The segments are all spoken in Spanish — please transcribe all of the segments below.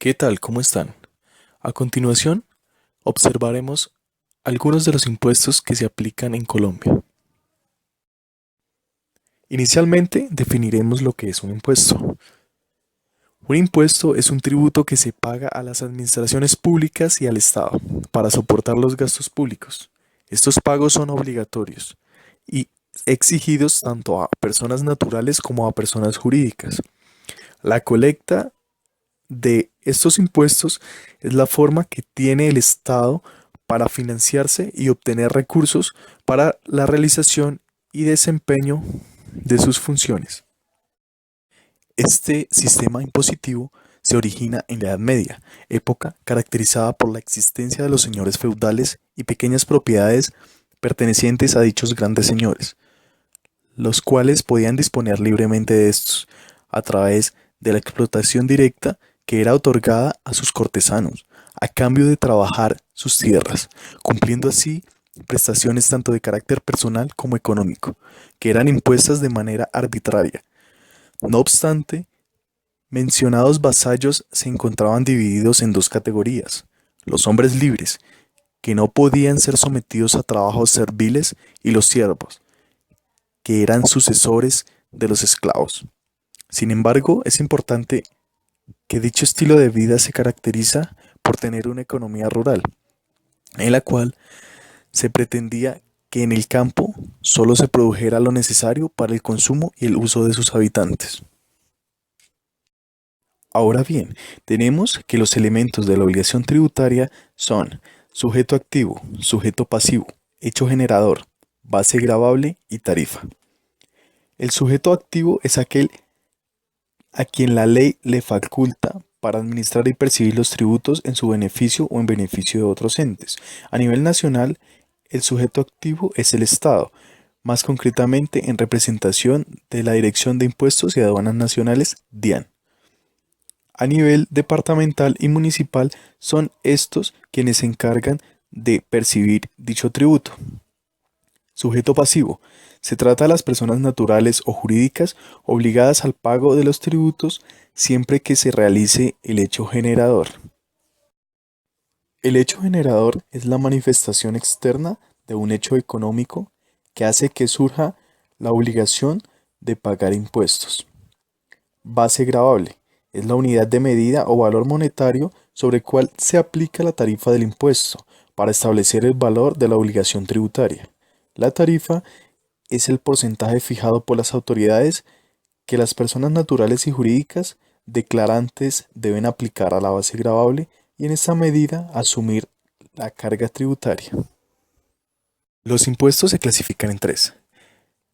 ¿Qué tal? ¿Cómo están? A continuación, observaremos algunos de los impuestos que se aplican en Colombia. Inicialmente, definiremos lo que es un impuesto. Un impuesto es un tributo que se paga a las administraciones públicas y al Estado para soportar los gastos públicos. Estos pagos son obligatorios y exigidos tanto a personas naturales como a personas jurídicas. La colecta de estos impuestos es la forma que tiene el Estado para financiarse y obtener recursos para la realización y desempeño de sus funciones. Este sistema impositivo se origina en la Edad Media, época caracterizada por la existencia de los señores feudales y pequeñas propiedades pertenecientes a dichos grandes señores, los cuales podían disponer libremente de estos a través de la explotación directa que era otorgada a sus cortesanos, a cambio de trabajar sus tierras, cumpliendo así prestaciones tanto de carácter personal como económico, que eran impuestas de manera arbitraria. No obstante, mencionados vasallos se encontraban divididos en dos categorías: los hombres libres, que no podían ser sometidos a trabajos serviles, y los siervos, que eran sucesores de los esclavos. Sin embargo, es importante que dicho estilo de vida se caracteriza por tener una economía rural, en la cual se pretendía que en el campo solo se produjera lo necesario para el consumo y el uso de sus habitantes. Ahora bien, tenemos que los elementos de la obligación tributaria son sujeto activo, sujeto pasivo, hecho generador, base gravable y tarifa. El sujeto activo es aquel a quien la ley le faculta para administrar y percibir los tributos en su beneficio o en beneficio de otros entes. A nivel nacional, el sujeto activo es el Estado, más concretamente en representación de la Dirección de Impuestos y Aduanas Nacionales, DIAN. A nivel departamental y municipal son estos quienes se encargan de percibir dicho tributo. Sujeto pasivo. Se trata de las personas naturales o jurídicas obligadas al pago de los tributos siempre que se realice el hecho generador. El hecho generador es la manifestación externa de un hecho económico que hace que surja la obligación de pagar impuestos. Base gravable es la unidad de medida o valor monetario sobre el cual se aplica la tarifa del impuesto para establecer el valor de la obligación tributaria. La tarifa es el porcentaje fijado por las autoridades que las personas naturales y jurídicas declarantes deben aplicar a la base gravable y en esta medida asumir la carga tributaria. Los impuestos se clasifican en tres: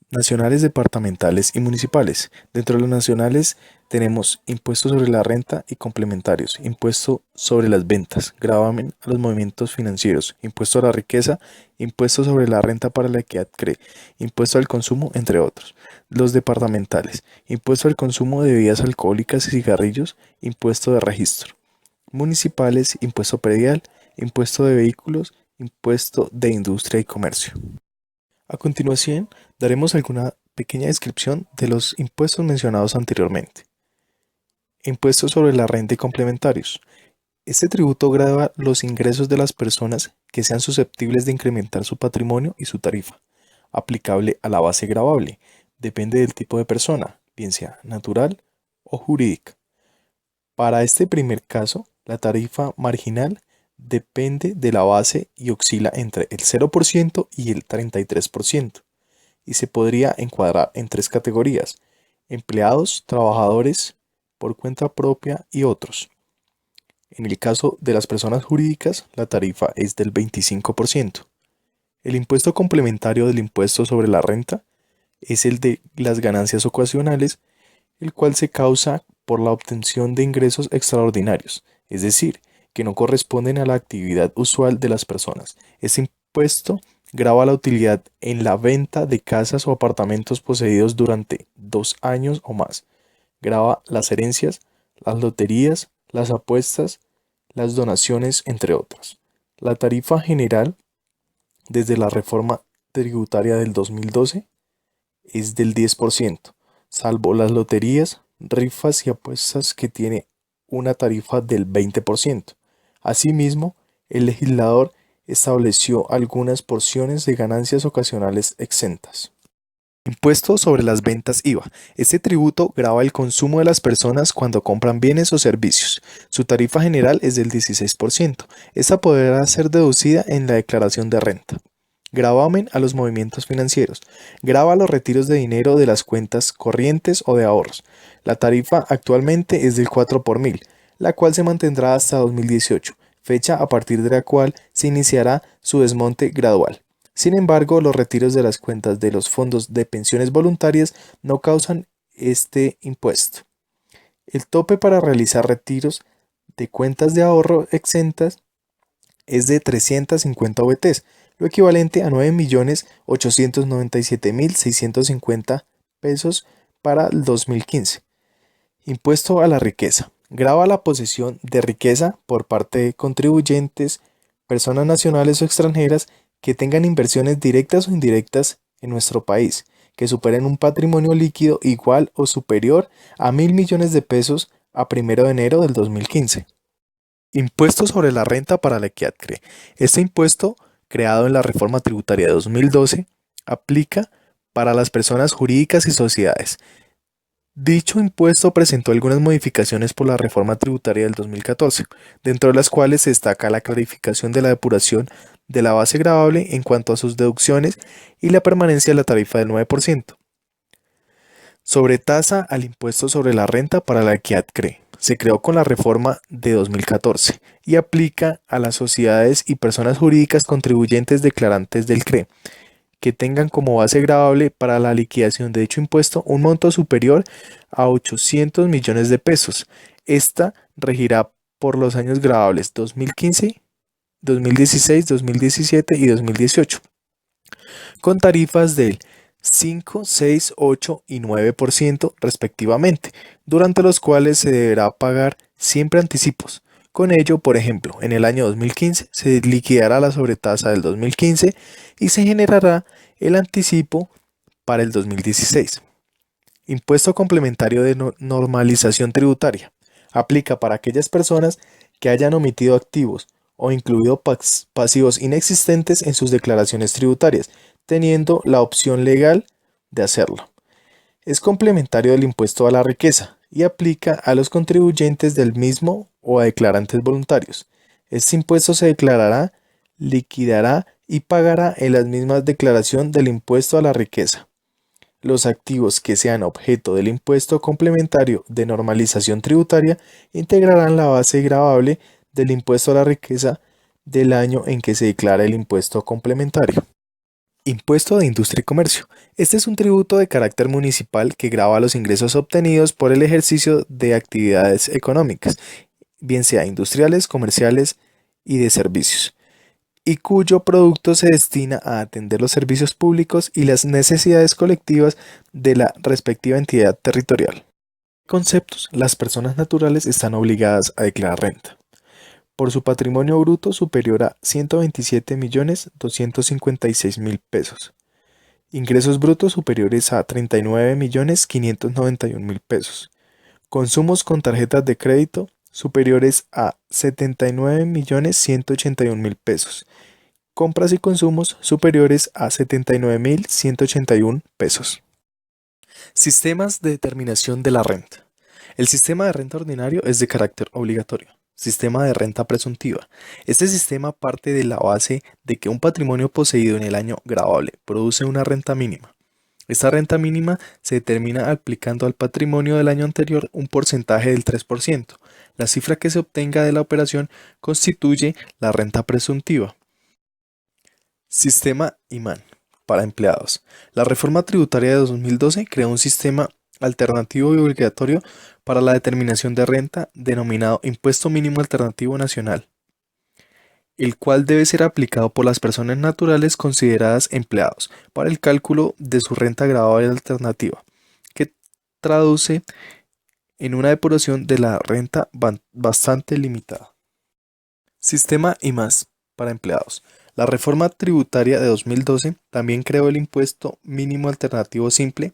nacionales, departamentales y municipales. Dentro de los nacionales tenemos impuesto sobre la renta y complementarios, impuesto sobre las ventas, gravamen a los movimientos financieros, impuesto a la riqueza, impuesto sobre la renta para la que adquiere, impuesto al consumo, entre otros. Los departamentales: impuesto al consumo de bebidas alcohólicas y cigarrillos, impuesto de registro. Municipales: impuesto predial, impuesto de vehículos, impuesto de industria y comercio. A continuación, daremos alguna pequeña descripción de los impuestos mencionados anteriormente. Impuestos sobre la renta y complementarios. Este tributo grava los ingresos de las personas que sean susceptibles de incrementar su patrimonio y su tarifa, aplicable a la base gravable. Depende del tipo de persona, bien sea natural o jurídica. Para este primer caso, la tarifa marginal depende de la base y oscila entre el 0% y el 33%, y se podría encuadrar en tres categorías: empleados, trabajadores por cuenta propia y otros. En el caso de las personas jurídicas, la tarifa es del 25%. El impuesto complementario del impuesto sobre la renta es el de las ganancias ocasionales, el cual se causa por la obtención de ingresos extraordinarios, es decir, que no corresponden a la actividad usual de las personas. Este impuesto grava la utilidad en la venta de casas o apartamentos poseídos durante 2 años o más. Grava las herencias, las loterías, las apuestas, las donaciones, entre otras. La tarifa general, desde la reforma tributaria del 2012, es del 10%, salvo las loterías, rifas y apuestas que tiene una tarifa del 20%. Asimismo, el legislador estableció algunas porciones de ganancias ocasionales exentas. Impuesto sobre las ventas IVA. Este tributo grava el consumo de las personas cuando compran bienes o servicios. Su tarifa general es del 16%. Esta podrá ser deducida en la declaración de renta. Gravamen a los movimientos financieros. Grava los retiros de dinero de las cuentas corrientes o de ahorros. La tarifa actualmente es del 4 por mil, la cual se mantendrá hasta 2018, fecha a partir de la cual se iniciará su desmonte gradual. Sin embargo, los retiros de las cuentas de los fondos de pensiones voluntarias no causan este impuesto. El tope para realizar retiros de cuentas de ahorro exentas es de 350 OVTs, lo equivalente a 9.897.650 pesos para el 2015. Impuesto a la riqueza. Grava la posesión de riqueza por parte de contribuyentes, personas nacionales o extranjeras que tengan inversiones directas o indirectas en nuestro país, que superen un patrimonio líquido igual o superior a 1.000 millones de pesos a 1 de enero del 2015. Impuesto sobre la renta para la equidad CRE. Este impuesto, creado en la reforma tributaria de 2012, aplica para las personas jurídicas y sociedades. Dicho impuesto presentó algunas modificaciones por la reforma tributaria del 2014, dentro de las cuales se destaca la clarificación de la depuración de la base gravable en cuanto a sus deducciones y la permanencia de la tarifa del 9%. Sobretasa al impuesto sobre la renta para la equidad CRE. Se creó con la reforma de 2014 y aplica a las sociedades y personas jurídicas contribuyentes declarantes del CRE que tengan como base gravable para la liquidación de dicho impuesto un monto superior a 800 millones de pesos. Esta regirá por los años gravables 2015, 2016, 2017 y 2018, con tarifas del 5, 6, 8 y 9% respectivamente, durante los cuales se deberá pagar siempre anticipos. Con ello, por ejemplo, en el año 2015 se liquidará la sobretasa del 2015 y se generará el anticipo para el 2016. Impuesto complementario de normalización tributaria. Aplica para aquellas personas que hayan omitido activos o incluido pasivos inexistentes en sus declaraciones tributarias, teniendo la opción legal de hacerlo. Es complementario del impuesto a la riqueza y aplica a los contribuyentes del mismo o a declarantes voluntarios. Este impuesto se declarará, liquidará y pagará en la misma declaración del impuesto a la riqueza. Los activos que sean objeto del impuesto complementario de normalización tributaria integrarán la base gravable del impuesto a la riqueza del año en que se declara el impuesto complementario. Impuesto de Industria y Comercio. Este es un tributo de carácter municipal que grava los ingresos obtenidos por el ejercicio de actividades económicas, bien sea industriales, comerciales y de servicios, y cuyo producto se destina a atender los servicios públicos y las necesidades colectivas de la respectiva entidad territorial. Conceptos: las personas naturales están obligadas a declarar renta por su patrimonio bruto superior a 127.256.000 pesos, ingresos brutos superiores a 39.591.000 pesos, consumos con tarjetas de crédito superiores a 79.181.000 pesos, compras y consumos superiores a 79.181 pesos. Sistemas de determinación de la renta. El sistema de renta ordinario es de carácter obligatorio. Sistema de renta presuntiva. Este sistema parte de la base de que un patrimonio poseído en el año gravable produce una renta mínima. Esta renta mínima se determina aplicando al patrimonio del año anterior un porcentaje del 3%. La cifra que se obtenga de la operación constituye la renta presuntiva. Sistema IMAN para empleados. La reforma tributaria de 2012 creó un sistema alternativo y obligatorio para la determinación de renta denominado Impuesto Mínimo Alternativo Nacional, el cual debe ser aplicado por las personas naturales consideradas empleados para el cálculo de su renta gravable alternativa, que traduce en una depuración de la renta bastante limitada. Sistema IMAS para empleados. La reforma tributaria de 2012 también creó el Impuesto Mínimo Alternativo Simple,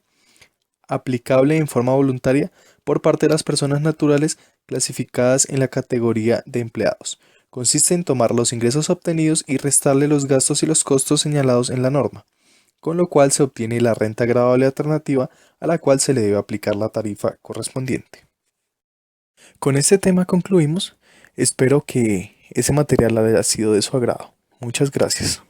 aplicable en forma voluntaria por parte de las personas naturales clasificadas en la categoría de empleados. Consiste en tomar los ingresos obtenidos y restarle los gastos y los costos señalados en la norma, con lo cual se obtiene la renta gravable alternativa a la cual se le debe aplicar la tarifa correspondiente. Con este tema concluimos. Espero que ese material haya sido de su agrado. Muchas gracias.